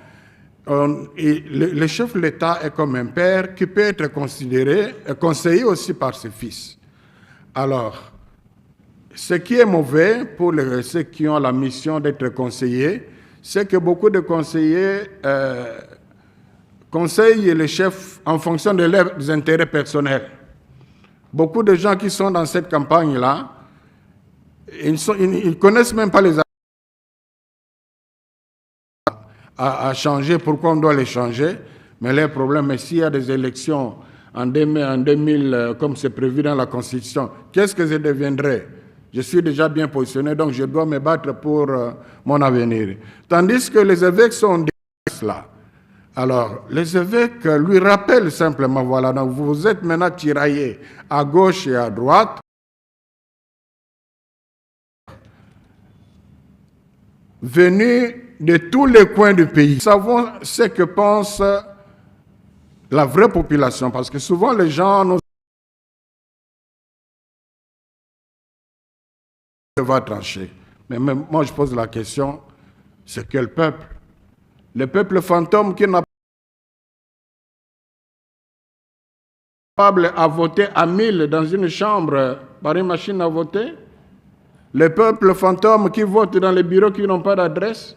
Le chef de l'État est comme un père qui peut être considéré, conseillé aussi par ses fils. Alors, ce qui est mauvais pour ceux qui ont la mission d'être conseillers, c'est que beaucoup de conseillers conseillent les chefs en fonction de leurs intérêts personnels. Beaucoup de gens qui sont dans cette campagne-là, ils ne connaissent même pas les à changer, pourquoi on doit les changer. Mais leur problème est s'il y a des élections en 2000 comme c'est prévu dans la Constitution, qu'est-ce que je deviendrai? Je suis déjà bien positionné, donc je dois me battre pour mon avenir. Tandis que les évêques sont là. Alors, les évêques lui rappellent simplement, voilà, donc vous êtes maintenant tiraillés à gauche et à droite. Venus de tous les coins du pays. Nous savons ce que pense la vraie population, parce que souvent les gens nous va trancher. Mais même moi je pose la question, c'est quel peuple? Le peuple fantôme qui n'a pas capable à voter à 1000 dans une chambre par une machine à voter? Le peuple fantôme qui vote dans les bureaux qui n'ont pas d'adresse?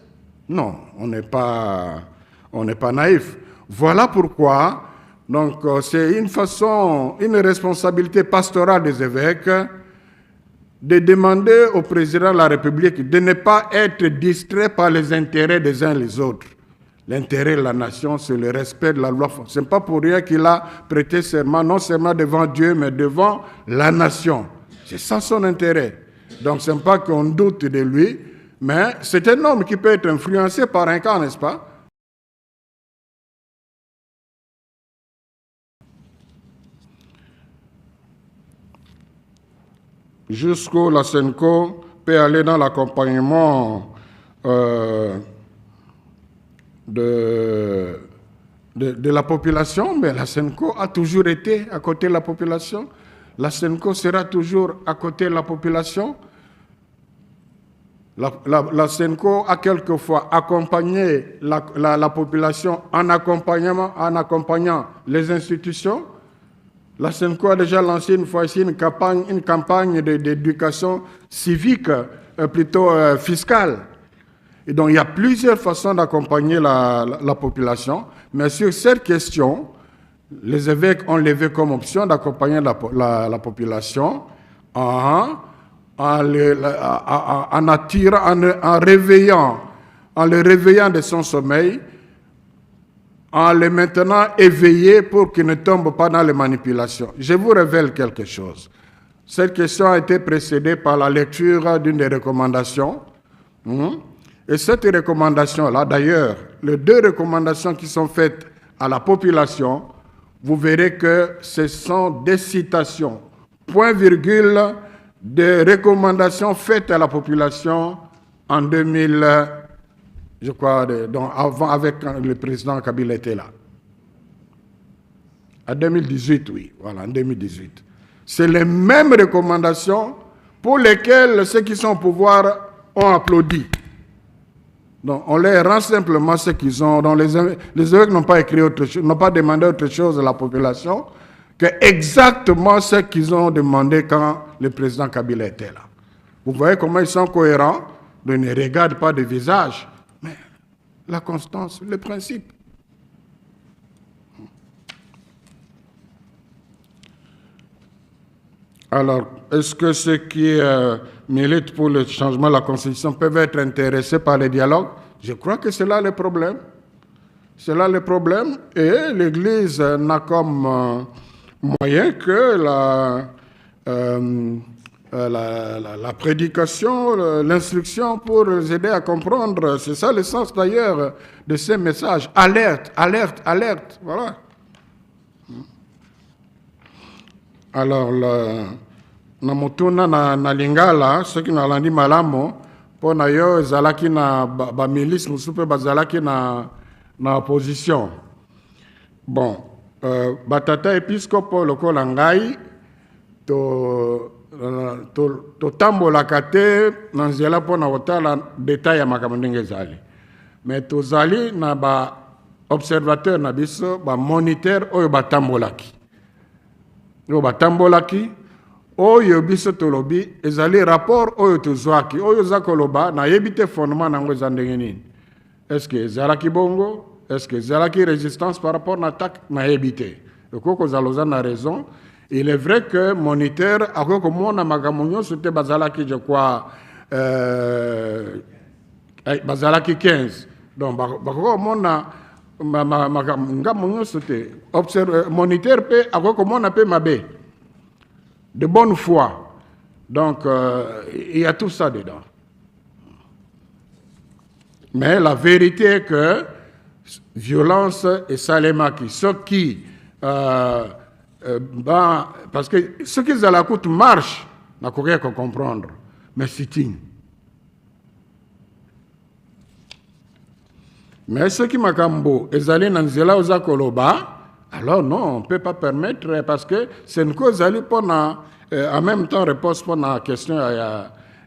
Non, on n'est pas naïf. Voilà pourquoi, donc, c'est une responsabilité pastorale des évêques de demander au président de la République de ne pas être distrait par les intérêts des uns et les autres. L'intérêt de la nation, c'est le respect de la loi. Ce n'est pas pour rien qu'il a prêté serment, non seulement devant Dieu, mais devant la nation. C'est ça son intérêt. Donc, ce n'est pas qu'on doute de lui, mais c'est un homme qui peut être influencé par un camp, n'est-ce pas? Jusqu'où la SENCO peut aller dans l'accompagnement de la population, mais la SENCO a toujours été à côté de la population. La SENCO sera toujours à côté de la population. La SENCO a quelquefois accompagné la population en accompagnant les institutions. La SENCO a déjà lancé une fois ici une campagne d'éducation civique, plutôt fiscale. Et donc il y a plusieurs façons d'accompagner la population, mais sur cette question, les évêques ont levé comme option d'accompagner la population en le réveillant de son sommeil, en le maintenant éveillé pour qu'il ne tombe pas dans les manipulations. Je vous révèle quelque chose. Cette question a été précédée par la lecture d'une des recommandations. Et cette recommandation-là, d'ailleurs, les deux recommandations qui sont faites à la population, vous verrez que ce sont des citations, point virgule, de recommandations faites à la population en 2000, je crois, donc avant, avec le président Kabila était là. En 2018, oui, voilà, en 2018. C'est les mêmes recommandations pour lesquelles ceux qui sont au pouvoir ont applaudi. Donc, on leur rend simplement ce qu'ils ont. Donc, les évêques n'ont pas écrit autre chose, n'ont pas demandé autre chose à la population que exactement ce qu'ils ont demandé quand le président Kabila était là. Vous voyez comment ils sont cohérents? Ils ne regardent pas de visage, mais la constance, le principe. Alors, est-ce que ceux qui militent pour le changement de la Constitution peuvent être intéressés par le dialogue? Je crois que c'est là le problème. C'est là le problème. Et l'Église n'a comme moyen que la prédication, l'instruction pour les aider à comprendre. C'est ça le sens d'ailleurs de ces messages. Alerte, alerte, alerte. Voilà. Alors, na mutuna na lingala, ceux qui n'ont dit malamo, pour nayo zalaki na ba milice musupe bazalaki na opposition. Bon, batata episcopo lokola ngai to tambolaka te na nzela mpona kotala detail ya makambo ndenge ezali. Mais tozali na ba observateur na biso, ba moniteur oyo batambolaki. oyo biso tolobi ezali rapport oyo tozwaki oyo za koloba na yebite fondement nango eza ndenge nini. Est-ce que ezalaki bongo? Est-ce que ezalaki résistance par rapport na attaque na yebite? Ekoko zaloza na raison. Il est vrai que moniteur akoki komona makambo nyonso te bazalaki je crois bazalaki 15. Donc bakoki komona makambo nyonso te. Moniteur pe akoki komona pe mabe. De bonne foi. Donc, il y a tout ça dedans. Mais la vérité est que violence et salemaki, ceux qui... parce que ceux qui ont la côte marche, n'a rien qu'à comprendre. Mais sitting. Mais ceux qui m'akambo, ils allaient dans Zela aux Akoloba, alors non, on ne peut pas permettre parce que c'est une cause en même temps réponse pour la question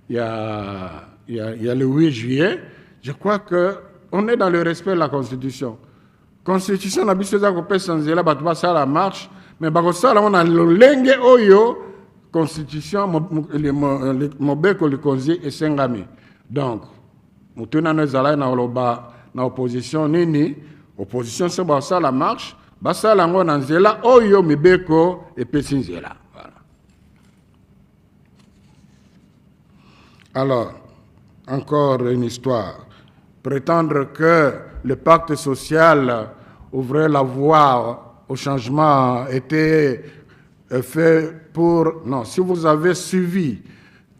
il y a le 8 juillet. Je crois qu'on est dans le respect de la Constitution. La Constitution n'a pas besoin sans Zela, ça la marche, mais on a le lenge oyo Constitution, mobeko le konzi et sengami. Donc, nous tenons na opposition nini, opposition c'est ça la marche. Basala ngo na nzela oyo mibeko epesi nzela. Voilà. Alors, encore une histoire. Prétendre que le pacte social ouvrait la voie au changement était fait pour... Non, si vous avez suivi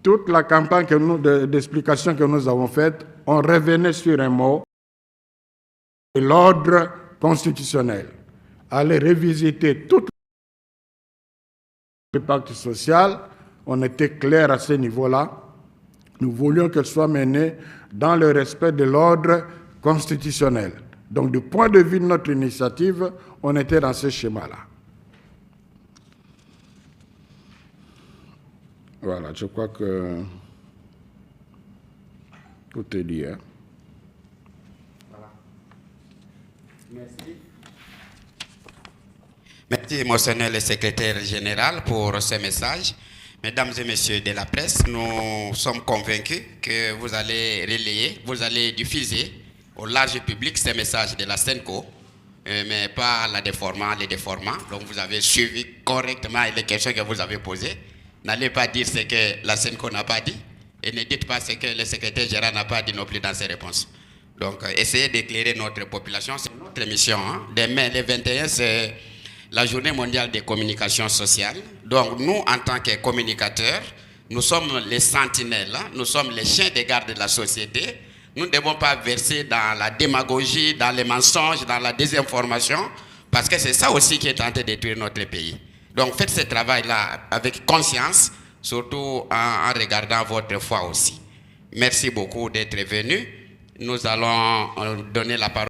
toute la campagne d'explication que nous avons faite, on revenait sur un mot, l'ordre constitutionnel. Aller revisiter tout le pacte social, on était clair à ce niveau-là. Nous voulions qu'elle soit menée dans le respect de l'ordre constitutionnel. Donc, du point de vue de notre initiative, on était dans ce schéma-là. Voilà, je crois que tout est dit. Hein? Voilà. Merci. Merci, monseigneur le secrétaire général, pour ce message. Mesdames et messieurs de la presse, nous sommes convaincus que vous allez relayer, vous allez diffuser au large public ces messages de la SENCO, mais pas les déformants. Donc vous avez suivi correctement les questions que vous avez posées. N'allez pas dire ce que la SENCO n'a pas dit et ne dites pas ce que le secrétaire général n'a pas dit non plus dans ses réponses. Donc essayez d'éclairer notre population, c'est notre mission. Hein. Demain, le 21, c'est la journée mondiale des communications sociales. Donc nous, en tant que communicateurs, nous sommes les sentinelles, hein? Nous sommes les chiens de garde de la société. Nous ne devons pas verser dans la démagogie, dans les mensonges, dans la désinformation, parce que c'est ça aussi qui est en train de détruire notre pays. Donc faites ce travail-là avec conscience, surtout en regardant votre foi aussi. Merci beaucoup d'être venu. Nous allons donner la parole.